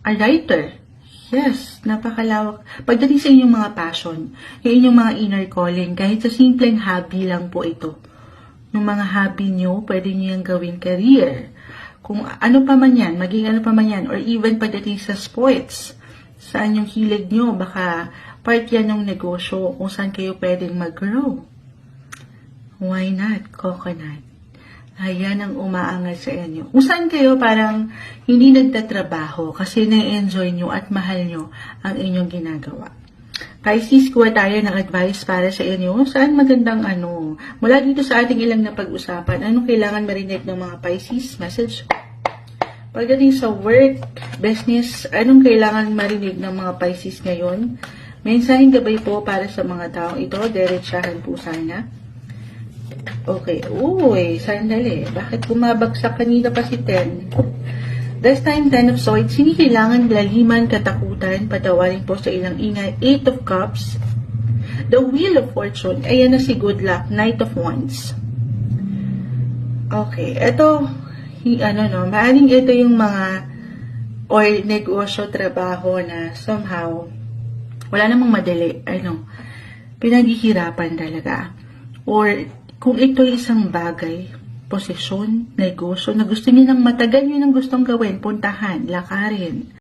a writer. Yes, napakalawak. Pagdating sa inyong mga passion, yung inyong mga inner calling, kahit sa simpleng hobby lang po ito. Yung mga hobby nyo, pwede nyo yung gawin career. Kung ano pa man yan, maging ano pa man yan, or even pagdating sa sports, saan yung hilig nyo, baka part yan ng negosyo kung saan kayo pwedeng mag-grow. Why not? Coconut. Ayan ang umaangat sa inyo. Kung saan kayo parang hindi nagtatrabaho kasi na-enjoy nyo at mahal nyo ang inyong ginagawa. Pisces, kuha tayo ng advice para sa inyo. Saan magandang mula dito sa ating ilang na pag-usapan, anong kailangan marinig ng mga Pisces? Message. Pagdating sa work, business, anong kailangan marinig ng mga Pisces ngayon? Mensaheng gabay po para sa mga taong ito. Diretsahan po sana. Okay. Uy, sandali. Bakit bumabagsak kanina pa si 10? This time, 10 of Swords, hindi kailangan laliman, katakutan, patawarin po sa ilang ingay. 8 of Cups. The Wheel of Fortune. Ayan na si Good Luck. Knight of Wands. Okay. Ito, maaring ito yung mga or negosyo, trabaho na somehow wala namang madali. Pinaghihirapan talaga. Or kung ito isang bagay, posisyon, negosyo, na gusto niyo ng matagal yun ang gustong gawin, puntahan, lakarin.